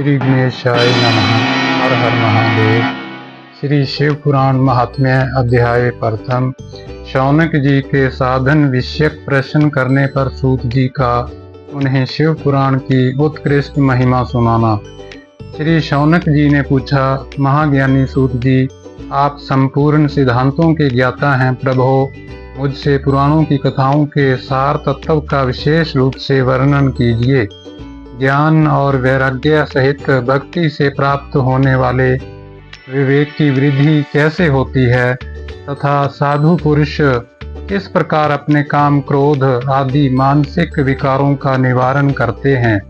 श्री गणेशाय नमः। हर हर महादेव। श्री शिव पुराण महात्म्य अध्याय प्रथम। शौनक जी के साधन विषयक प्रश्न करने पर सूत जी का उन्हें शिव पुराण की उत्कृष्ट महिमा सुनाना। श्री शौनक जी ने पूछा, महाज्ञानी सूत जी, आप संपूर्ण सिद्धांतों के ज्ञाता हैं। प्रभो, मुझसे पुराणों की कथाओं के सार तत्व का विशेष रूप से वर्णन कीजिए। ज्ञान और वैराग्य सहित भक्ति से प्राप्त होने वाले विवेक की वृद्धि कैसे होती है तथा साधु पुरुष किस प्रकार अपने काम, क्रोध आदि मानसिक विकारों का निवारण करते हैं।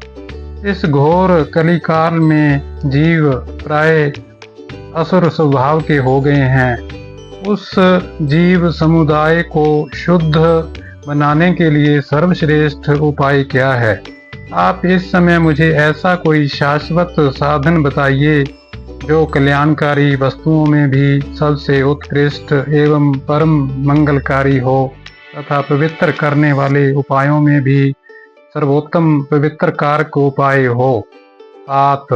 इस घोर कलिकाल में जीव प्राय असुर स्वभाव के हो गए हैं। उस जीव समुदाय को शुद्ध बनाने के लिए सर्वश्रेष्ठ उपाय क्या है? आप इस समय मुझे ऐसा कोई शाश्वत साधन बताइए जो कल्याणकारी वस्तुओं में भी सबसे उत्कृष्ट एवं परम मंगलकारी हो तथा पवित्र करने वाले उपायों में भी सर्वोत्तम पवित्र कारक उपाय हो। आप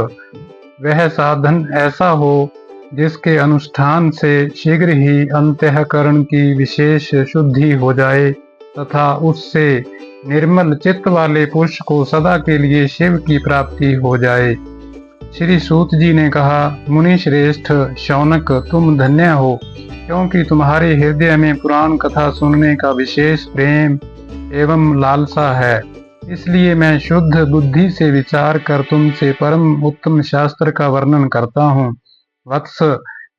वह साधन ऐसा हो जिसके अनुष्ठान से शीघ्र ही अंतःकरण की विशेष शुद्धि हो जाए तथा उससे निर्मल चित्त वाले पुरुष को सदा के लिए शिव की प्राप्ति हो जाए। श्री सूत जी ने कहा, मुनि श्रेष्ठ शौनक, तुम धन्य हो, क्योंकि तुम्हारे हृदय में पुराण कथा सुनने का विशेष प्रेम एवं लालसा है। इसलिए मैं शुद्ध बुद्धि से विचार कर तुमसे परम उत्तम शास्त्र का वर्णन करता हूँ। वत्स,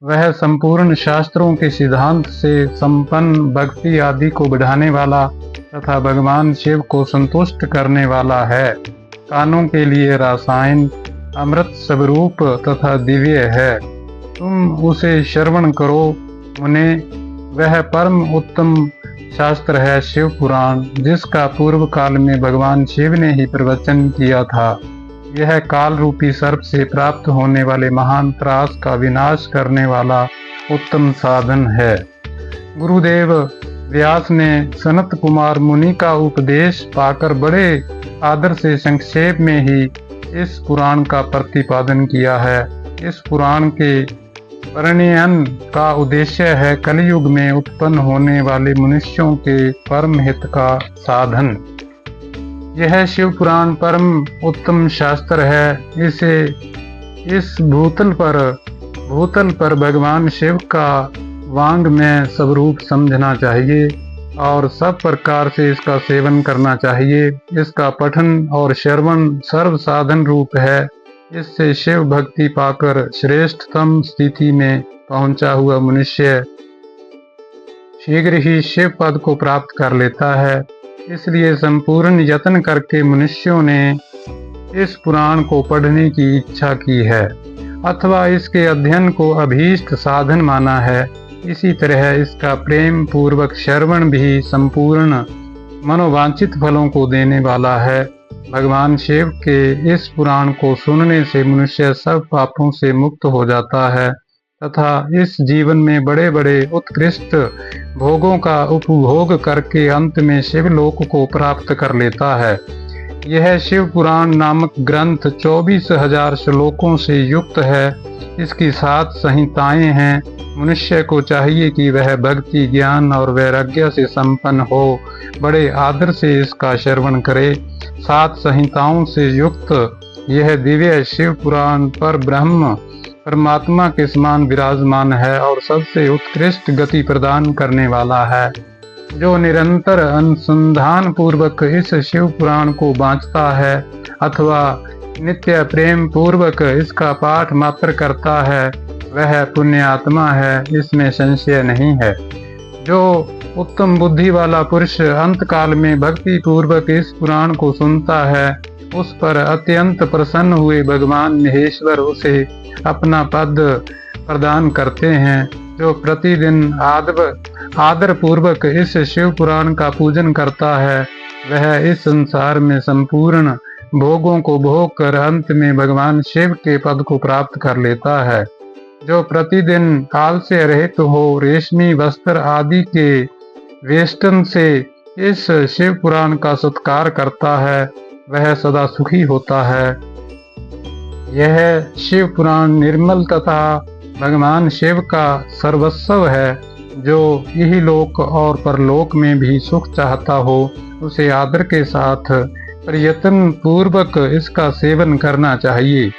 वह संपूर्ण शास्त्रों के सिद्धांत से संपन्न भक्ति आदि को बढ़ाने वाला तथा भगवान शिव को संतुष्ट करने वाला है। कानों के लिए रासायन अमृत स्वरूप तथा दिव्य है। तुम उसे श्रवण करो मुने। वह परम उत्तम शास्त्र है शिव पुराण, जिसका पूर्व काल में भगवान शिव ने ही प्रवचन किया था। यह काल रूपी सर्प से प्राप्त होने वाले महान त्रास का विनाश करने वाला उत्तम साधन है। गुरुदेव व्यास ने सनत कुमार मुनि का उपदेश पाकर बड़े आदर से संक्षेप में ही इस पुराण का प्रतिपादन किया है। इस पुराण के परिणयन का उद्देश्य है कलयुग में उत्पन्न होने वाले मनुष्यों के परम हित का साधन। यह शिव पुराण परम उत्तम शास्त्र है। इसे इस भूतल पर भगवान शिव का वांग में स्वरूप समझना चाहिए और सब प्रकार से इसका सेवन करना चाहिए। इसका पठन और श्रवण सर्व साधन रूप है। इससे शिव भक्ति पाकर श्रेष्ठतम स्थिति में पहुंचा हुआ मनुष्य शीघ्र ही शिव पद को प्राप्त कर लेता है। इसलिए संपूर्ण यत्न करके मनुष्यों ने इस पुराण को पढ़ने की इच्छा की है अथवा इसके अध्ययन को अभीष्ट साधन माना है। इसी तरह इसका प्रेम पूर्वक श्रवण भी संपूर्ण मनोवांछित फलों को देने वाला है। भगवान शिव के इस पुराण को सुनने से मनुष्य सब पापों से मुक्त हो जाता है तथा इस जीवन में बड़े बड़े उत्कृष्ट भोगों का उपभोग करके अंत में शिवलोक को प्राप्त कर लेता है। यह शिव पुराण नामक ग्रंथ 24,000 श्लोकों से युक्त है। इसकी 7 संहिताएं हैं। मनुष्य को चाहिए कि वह भक्ति, ज्ञान और वैराग्य से संपन्न हो बड़े आदर से इसका श्रवण करे। 7 संहिताओं से युक्त यह दिव्य शिव पुराण पर ब्रह्म परमात्मा के समान विराजमान है और सबसे उत्कृष्ट गति प्रदान करने वाला है। जो निरंतर अनुसंधान पूर्वक इस शिव पुराण को बांचता है अथवा नित्य प्रेम पूर्वक इसका पाठ मात्र करता है, वह पुण्यात्मा है, इसमें संशय नहीं है। जो उत्तम बुद्धि वाला पुरुष अंत काल में भक्ति पूर्वक इस पुराण को सुनता है, उस पर अत्यंत प्रसन्न हुए भगवान महेश्वर उसे अपना पद प्रदान करते हैं। जो प्रतिदिन आदर पूर्वक इस शिव पुराण का पूजन करता है, वह इस संसार में संपूर्ण भोगों को भोग कर अंत में भगवान शिव के पद को प्राप्त कर लेता है। जो प्रतिदिन काल से रहित हो रेशमी वस्त्र आदि के वेष्टन से इस शिव पुराण का सत्कार करता है, वह सदा सुखी होता है। यह शिव पुराण निर्मल तथा भगवान शिव का सर्वस्व है। जो यही लोक और परलोक में भी सुख चाहता हो, उसे आदर के साथ प्रयत्न पूर्वक इसका सेवन करना चाहिए।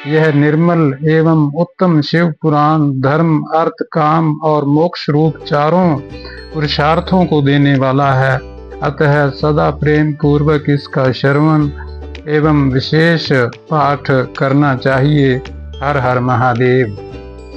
यह निर्मल एवं उत्तम शिव पुराण धर्म, अर्थ, काम और मोक्ष रूप चारों पुरुषार्थों को देने वाला है। अतः सदा प्रेम पूर्वक इसका श्रवण एवं विशेष पाठ करना चाहिए। हर हर महादेव।